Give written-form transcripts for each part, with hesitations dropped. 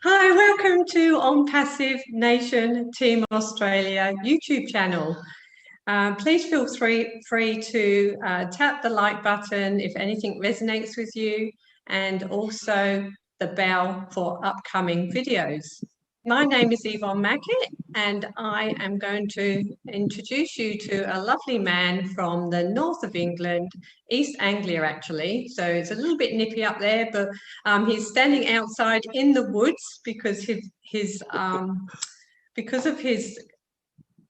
Hi, welcome to Onpassive Nation Team Australia YouTube channel. Please feel free to tap the like button if anything resonates with you, and also the bell for upcoming videos. My name is Yvonne Mackett, and I am going to introduce you to a lovely man from the north of England, East Anglia actually. So it's a little bit nippy up there, but he's standing outside in the woods because because of his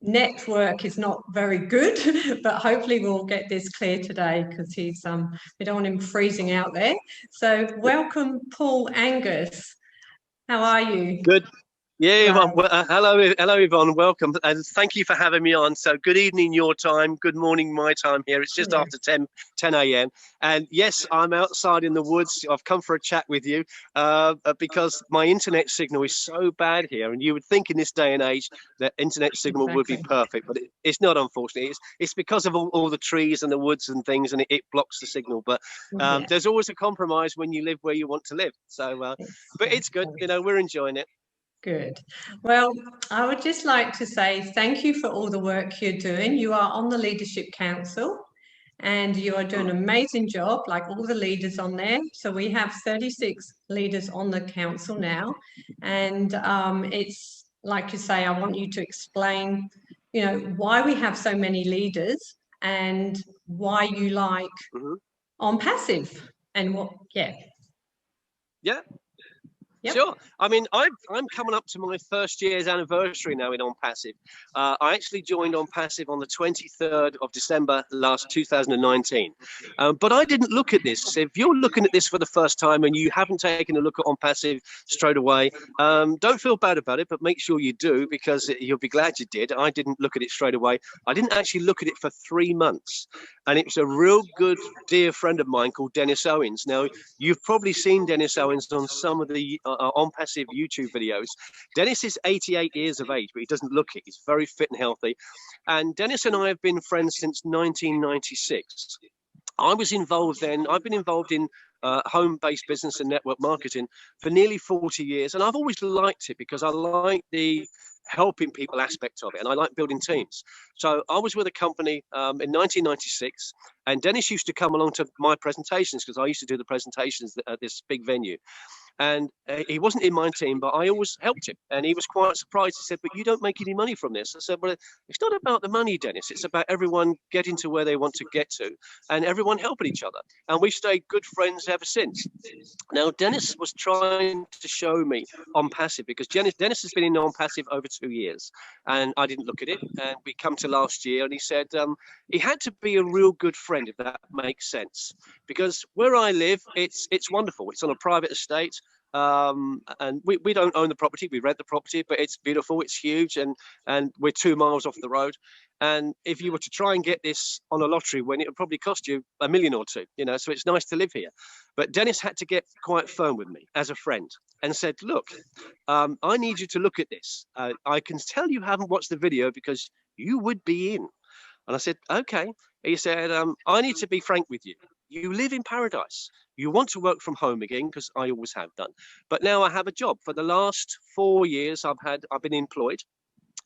network is not very good, but hopefully we'll get this clear today because we don't want him freezing out there. So welcome, Paul Angus. How are you? Good. Yeah, Right. well, hello, Yvonne. Welcome, and thank you for having me on. So, good evening your time, good morning my time here. It's just after 10 a.m. And yes, I'm outside in the woods. I've come for a chat with you because my internet signal is so bad here. And you would think in this day and age that internet signal would be perfect, but it's not, unfortunately. It's because of all the trees and the woods and things, and it blocks the signal. But there's always a compromise when you live where you want to live. So, but it's good. You know, we're enjoying it. Good. Well, I would just like to say thank you for all the work you're doing. You are on the Leadership Council and you are doing an amazing job, like all the leaders on there. So we have 36 leaders on the council now. And it's like you say, I want you to explain, you know, why we have so many leaders and why you like Onpassive and what, Yeah. Yep. Sure. I mean, I'm coming up to my first year's anniversary now in Onpassive. I actually joined Onpassive on the 23rd of December last 2019. But I didn't look at this. If you're looking at this for the first time and you haven't taken a look at Onpassive straight away, don't feel bad about it, but make sure you do because you'll be glad you did. I didn't look at it straight away. I didn't actually look at it for 3 months. And it was a real good dear friend of mine called Dennis Owens. Now, you've probably seen Dennis Owens on some of the Onpassive YouTube videos. Dennis is 88 years of age, but he doesn't look it. He's very fit and healthy. And Dennis and I have been friends since 1996. I was involved then. I've been involved in home-based business and network marketing for nearly 40 years. And I've always liked it because I like the helping people aspect of it, and I like building teams. So I was with a company in 1996, and Dennis used to come along to my presentations because I used to do the presentations at this big venue. And he wasn't in my team, but I always helped him. And he was quite surprised. He said, "But you don't make any money from this." I said, "Well, it's not about the money, Dennis. It's about everyone getting to where they want to get to and everyone helping each other." And we've stayed good friends ever since. Now, Dennis was trying to show me Onpassive because Dennis has been in Onpassive over 2 years. And I didn't look at it. And we come to last year and he said he had to be a real good friend, if that makes sense. Because where I live, it's wonderful. It's on a private estate. And we don't own the property, we rent the property, but it's beautiful, it's huge, and we're 2 miles off the road. And if you were to try and get this on a lottery win, it would probably cost you $1 million or two, you know, so it's nice to live here. But Dennis had to get quite firm with me as a friend and said, "Look, I need you to look at this. I can tell you haven't watched the video because you would be in." And I said, "Okay." He said, "I need to be frank with you. You live in paradise. You want to work from home again," because I always have done. "But now I have a job. For the last 4 years, I've been employed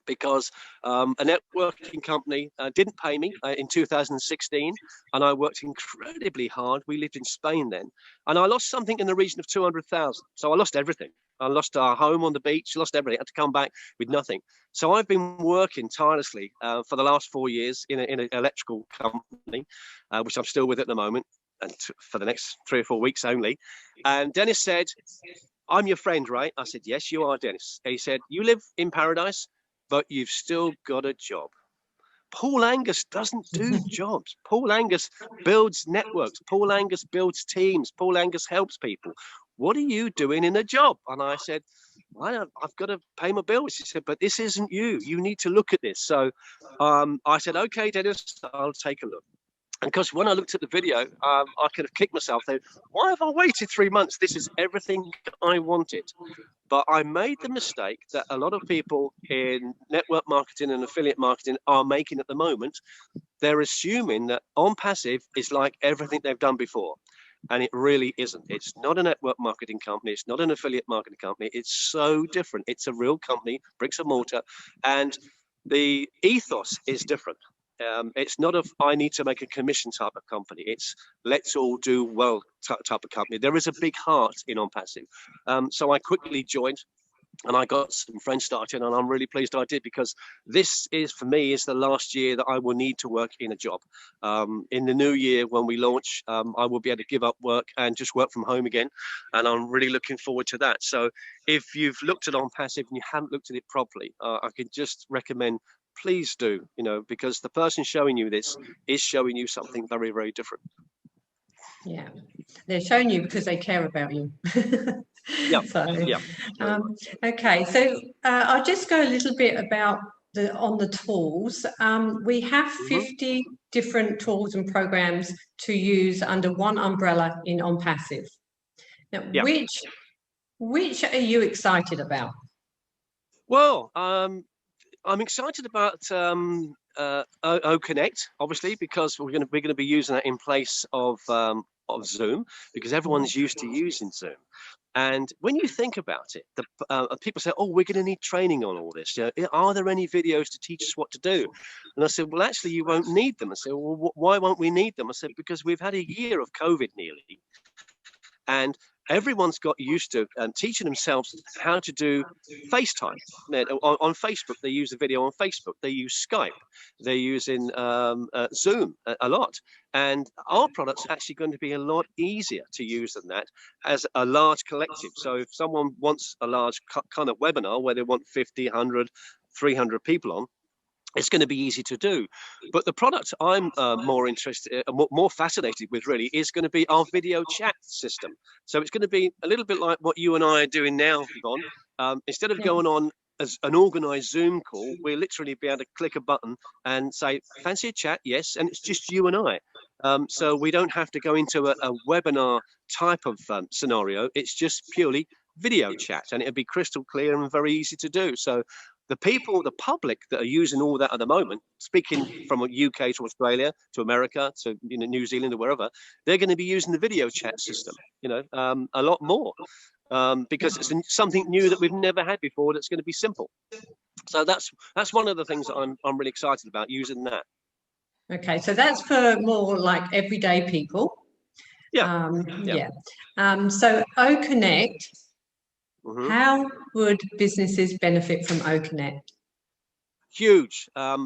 because a networking company didn't pay me in 2016, and I worked incredibly hard. We lived in Spain then, and I lost something in the region of 200,000. So I lost everything. I lost our home on the beach, lost everything. I had to come back with nothing. So I've been working tirelessly for the last 4 years in an electrical company, which I'm still with at the moment, and for the next 3 or 4 weeks only." And Dennis said, "I'm your friend, right?" I said, "Yes, you are, Dennis." He said, "You live in paradise, but you've still got a job." Paul Angus doesn't do jobs. Paul Angus builds networks. Paul Angus builds teams. Paul Angus helps people. What are you doing in a job? And I said, "I've got to pay my bills." He said, "But this isn't you. You need to look at this." So I said, "Okay, Dennis, I'll take a look." And because when I looked at the video, I could have kicked myself there. Why have I waited 3 months? This is everything I wanted. But I made the mistake that a lot of people in network marketing and affiliate marketing are making at the moment. They're assuming that Onpassive is like everything they've done before. And it really isn't. It's not a network marketing company. It's not an affiliate marketing company. It's so different. It's a real company, bricks and mortar, and the ethos is different. It's not I need to make a commission type of company. It's let's all do well type of company. There is a big heart in Onpassive. So I quickly joined, and I got some friends started, and I'm really pleased I did, because this is, for me, is the last year that I will need to work in a job. In the new year, when we launch, I will be able to give up work and just work from home again, and I'm really looking forward to that. So if you've looked at Onpassive and you haven't looked at it properly, I could just recommend, please do, because the person showing you this is showing you something very, very different. Yeah, they're showing you because they care about you. Yeah. So, yeah. Okay, so I'll just go a little bit about on the tools. We have 50 different tools and programs to use under one umbrella in Onpassive. Now, Yeah. which are you excited about? Well, I'm excited about OConnect, obviously, because we're going to be using that in place of Zoom, because everyone's used to using Zoom. And when you think about it, people say, "Oh, we're going to need training on all this. Are there any videos to teach us what to do?" And I said, "Well, actually, you won't need them." I said, "Well, why won't we need them?" I said, "Because we've had a year of COVID nearly, and everyone's got used to teaching themselves how to do FaceTime. On Facebook, they use the video on Facebook. They use Skype. They're using Zoom a lot. And our product's actually going to be a lot easier to use than that as a large collective. So if someone wants a large kind of webinar where they want 50, 100, 300 people on, it's going to be easy to do. But the product I'm more interested, more fascinated with, really, is going to be our video chat system. So it's going to be a little bit like what you and I are doing now, Yvonne. Instead of going on as an organized Zoom call, we'll literally be able to click a button and say, "Fancy a chat?" Yes, and it's just you and I. So we don't have to go into a webinar type of scenario. It's just purely video chat, and it'll be crystal clear and very easy to do. So the public that are using all that at the moment, speaking from UK to Australia to America to New Zealand or wherever, they're going to be using the video chat system, a lot more, because it's something new that we've never had before. That's going to be simple. So that's one of the things that I'm really excited about, using that. Okay, so that's for more like everyday people. Yeah. So OConnect. How would businesses benefit from OConnect? Huge, a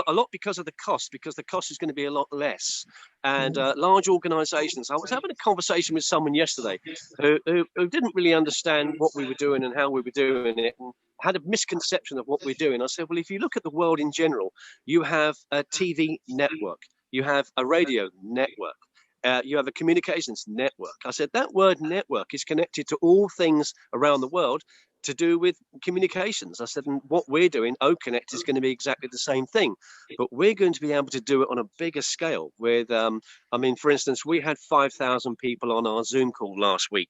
lot because of the cost, because the cost is going to be a lot less. And large organizations, I was having a conversation with someone yesterday who didn't really understand what we were doing and how we were doing it, and had a misconception of what we're doing. I said, well, if you look at the world in general, you have a TV network, you have a radio network, you have a communications network. I said that word network is connected to all things around the world to do with communications. I said, and what we're doing, OConnect, is going to be exactly the same thing, but we're going to be able to do it on a bigger scale with, for instance, we had 5,000 people on our Zoom call last week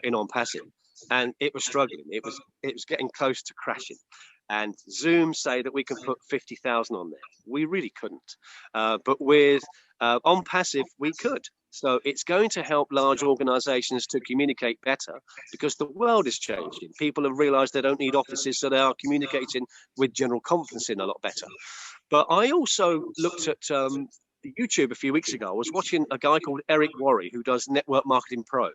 in Onpassive, and it was struggling. It was getting close to crashing. And Zoom say that we can put 50,000 on there. We really couldn't. But with Onpassive, we could. So it's going to help large organizations to communicate better, because the world is changing. People have realized they don't need offices, so they are communicating with general conferencing a lot better. But I also looked at YouTube a few weeks ago. I was watching a guy called Eric Worre, who does Network Marketing Pro.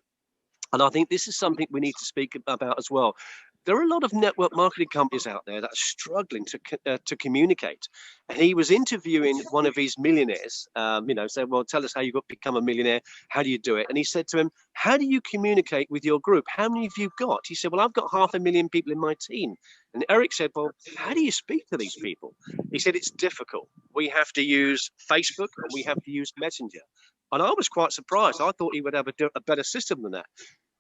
And I think this is something we need to speak about as well. There are a lot of network marketing companies out there that are struggling to communicate. And he was interviewing one of his millionaires, said, well, tell us how you got to become a millionaire. How do you do it? And he said to him, how do you communicate with your group? How many have you got? He said, well, I've got 500,000 people in my team. And Eric said, well, how do you speak to these people? He said, it's difficult. We have to use Facebook and we have to use Messenger. And I was quite surprised. I thought he would have a better system than that.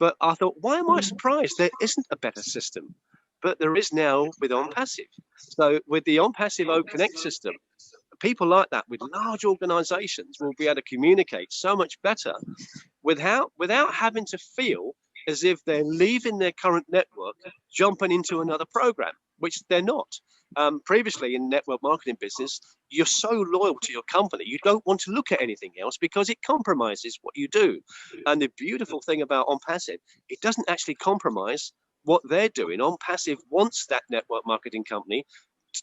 But I thought, why am I surprised there isn't a better system? But there is now with Onpassive. So with the Onpassive OConnect system, people like that with large organizations will be able to communicate so much better without having to feel as if they're leaving their current network jumping into another program, which they're not. Previously in network marketing business, you're so loyal to your company, you don't want to look at anything else because it compromises what you do. And the beautiful thing about Onpassive, it doesn't actually compromise what they're doing. Onpassive wants that network marketing company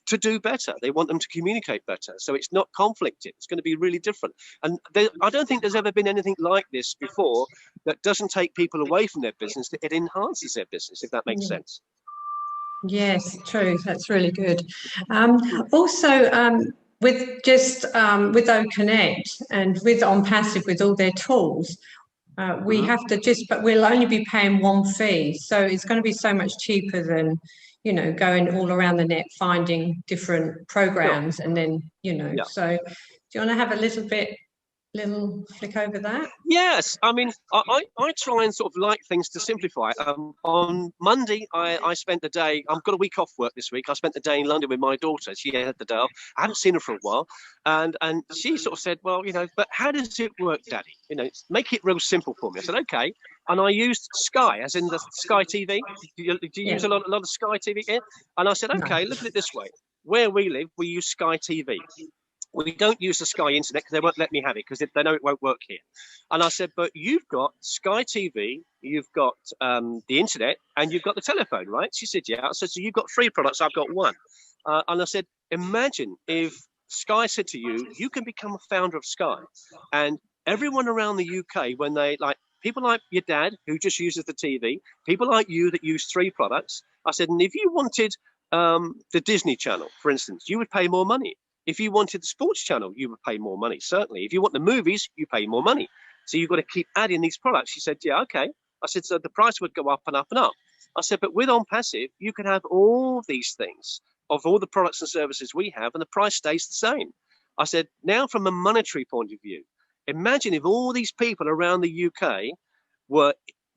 to do better. They want them to communicate better. So it's not conflicted. It's going to be really different. And I don't think there's ever been anything like this before that doesn't take people away from their business. It enhances their business, if that makes sense. Yes, true. That's really good. Also, with OConnect and with Onpassive, with all their tools, we have to but we'll only be paying one fee. So it's going to be so much cheaper than, you know, going all around the net, finding different programs and then, you know, so do you want to have a little flick over that? Yes, I mean, I try and sort of like things to simplify. On Monday, I spent the day, I've got a week off work this week. I spent the day in London with my daughter. She had the day off. I haven't seen her for a while. And she sort of said, well, you know, but how does it work, Daddy? You know, make it real simple for me. I said, okay. And I used Sky, as in the Sky TV. Do you use a lot of Sky TV here? And I said, okay, look at it this way. Where we live, we use Sky TV. We don't use the Sky internet because they won't let me have it because they know it won't work here. And I said, but you've got Sky TV, you've got the internet, and you've got the telephone, right? She said, yeah. I said, so you've got 3 products, I've got 1. And I said, imagine if Sky said to you, you can become a founder of Sky. And everyone around the UK, when they people like your dad who just uses the TV, people like you that use 3 products. I said, and if you wanted the Disney Channel, for instance, you would pay more money. If you wanted the sports channel, you would pay more money, certainly. If you want the movies, you pay more money. So you've got to keep adding these products. She said, yeah, okay. I said, so the price would go up and up and up. I said, but with Onpassive, you can have all these things of all the products and services we have, and the price stays the same. I said, now from a monetary point of view, imagine if all these people around the UK were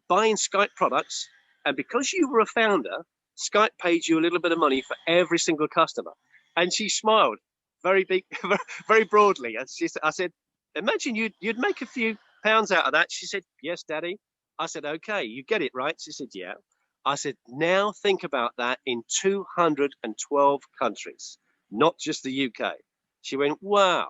buying Skype products, and because you were a founder, Skype paid you a little bit of money for every single customer. And she smiled very big, very broadly. And I said, imagine you'd make a few pounds out of that. She said, yes, Daddy. I said, okay, you get it, right? She said, yeah. I said, now think about that in 212 countries, not just the UK. She went, wow.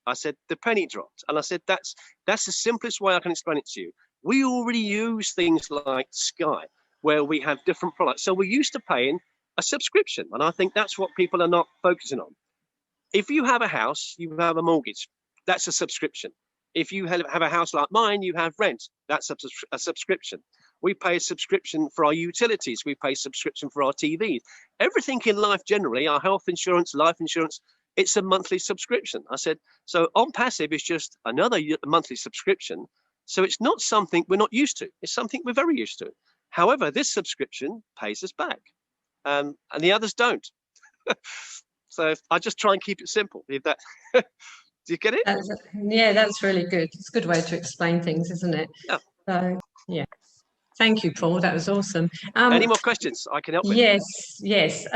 I said, the penny dropped. And I said, that's the simplest way I can explain it to you. We already use things like Sky, where we have different products. So we're used to paying a subscription. And I think that's what people are not focusing on. If you have a house, you have a mortgage, that's a subscription. If you have a house like mine, you have rent, that's a subscription. We pay a subscription for our utilities, we pay a subscription for our TVs. Everything in life generally, our health insurance, life insurance, it's a monthly subscription. I said, so Onpassive is just another monthly subscription. So it's not something we're not used to, it's something we're very used to. However, this subscription pays us back and the others don't. So I just try and keep it simple. If that, do you get it? Yeah, that's really good. It's a good way to explain things, isn't it? Yeah. So, yeah. Thank you, Paul. That was awesome. Any more questions I can help with? Yes.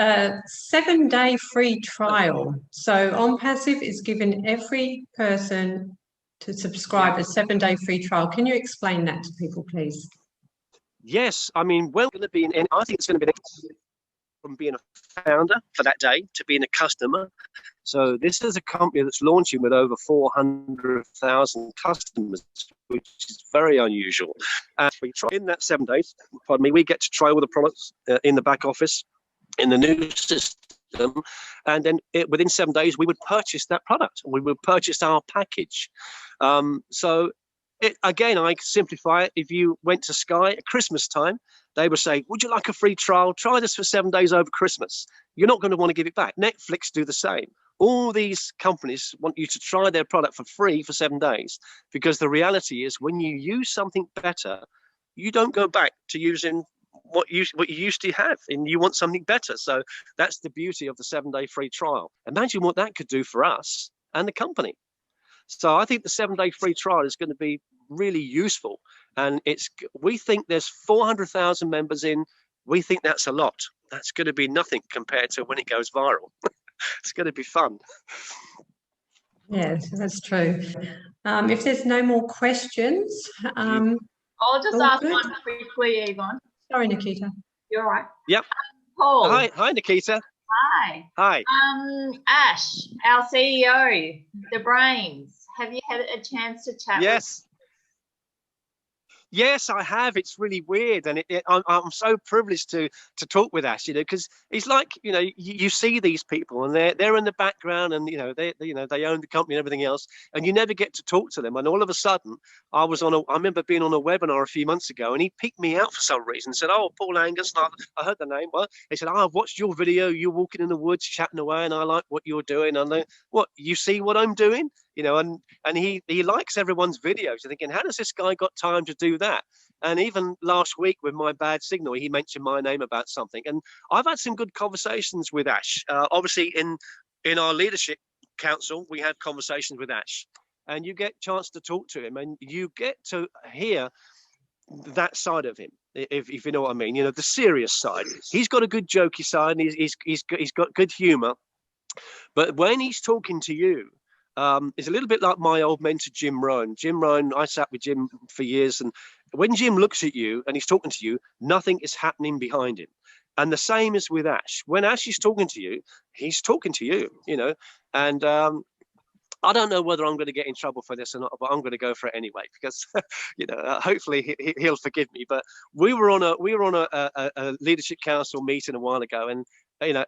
7-day free trial. So Onpassive is giving every person to subscribe a 7-day free trial. Can you explain that to people, please? Yes. I mean, I think it's going to be from being a founder for that day to being a customer. So this is a company that's launching with over 400,000 customers, which is very unusual. And we try in that 7 days, we get to try all the products in the back office, in the new system, and then within 7 days, we would purchase that product. We would purchase our package. Again, I simplify it. If you went to Sky at Christmas time, they would say, would you like a free trial? Try this for 7 days over Christmas. You're not going to want to give it back. Netflix do the same. All these companies want you to try their product for free for 7 days, because the reality is when you use something better, you don't go back to using what you used to have, and you want something better. So that's the beauty of the 7-day free trial. Imagine what that could do for us and the company. So I think the 7-day free trial is going to be really useful. And we think there's 400,000 members in. We think that's a lot. That's going to be nothing compared to when it goes viral. It's going to be fun. Yes, that's true. If there's no more questions, I'll just ask one quickly, Yvonne. Sorry, Nikita. You're all right. Yep. Paul. Hi, Nikita. Hi. Hi. Ash, our CEO, the brains. Have you had a chance to chat? Yes. Yes, I have. It's really weird, and I'm so privileged to talk with Ash, because he's like, you see these people, and they're in the background, and they own the company and everything else, and you never get to talk to them. And all of a sudden, I remember being on a webinar a few months ago, and he picked me out for some reason. Said, "Oh, Paul Angus," and I heard the name. Well, he said, "Oh, I've watched your video. You're walking in the woods, chatting away, and I like what you're doing." And what you see what I'm doing? And he likes everyone's videos. You're thinking, how does this guy got time to do that? And even last week with my bad signal, he mentioned my name about something. And I've had some good conversations with Ash. Obviously, in our leadership council, we have conversations with Ash, and you get a chance to talk to him, and you get to hear that side of him, if you know what I mean. The serious side. He's got a good jokey side, and he's got good humor. But when he's talking to you, it's a little bit like my old mentor, Jim Rohn. Jim Rohn, I sat with Jim for years, and when Jim looks at you and he's talking to you, nothing is happening behind him. And the same is with Ash. When Ash is talking to you, he's talking to you, and I don't know whether I'm going to get in trouble for this or not, but I'm going to go for it anyway, because hopefully he'll forgive me. But we were on a leadership council meeting a while ago, and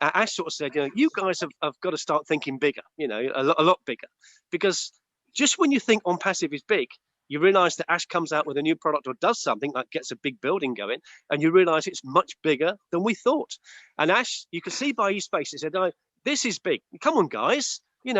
Ash sort of said, you guys have got to start thinking bigger, a lot bigger, because just when you think Onpassive is big, you realize that Ash comes out with a new product or does something like gets a big building going, and you realize it's much bigger than we thought. And Ash, you can see by his face, he said, "Oh, this is big. Come on, guys. You're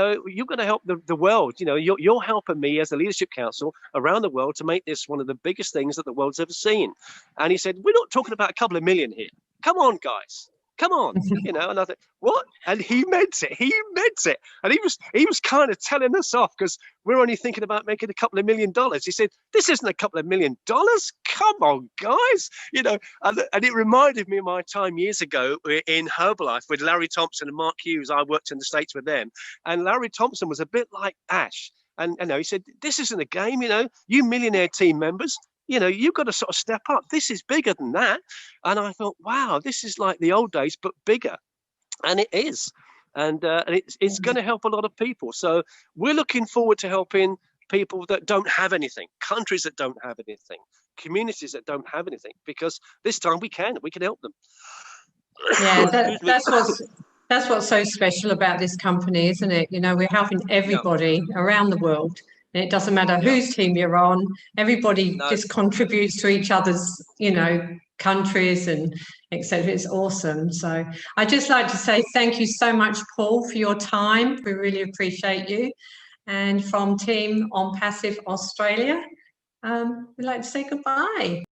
going to help the world. You're helping me as the leadership council around the world to make this one of the biggest things that the world's ever seen." And he said, "We're not talking about a couple of million here. Come on, guys. Come on." And I thought, what? And he meant it. And he was kind of telling us off, because we're only thinking about making a couple of $1 million. He said, "This isn't a couple of $1 million. Come on, guys." And it reminded me of my time years ago in Herbalife with Larry Thompson and Mark Hughes. I worked in the States with them, and Larry Thompson was a bit like Ash. And he said, "This isn't a game, you millionaire team members. You've got to sort of step up. This is bigger than that." And I thought, wow, this is like the old days, but bigger. And it is. And it's going to help a lot of people. So we're looking forward to helping people that don't have anything, countries that don't have anything, communities that don't have anything, because this time we can help them. Yeah, that's what's so special about this company, isn't it? We're helping everybody around the world. And it doesn't matter whose team you're on. Everybody just contributes to each other's, countries and etc. It's awesome. So I'd just like to say thank you so much, Paul, for your time. We really appreciate you. And from Team Onpassive Australia, we'd like to say goodbye.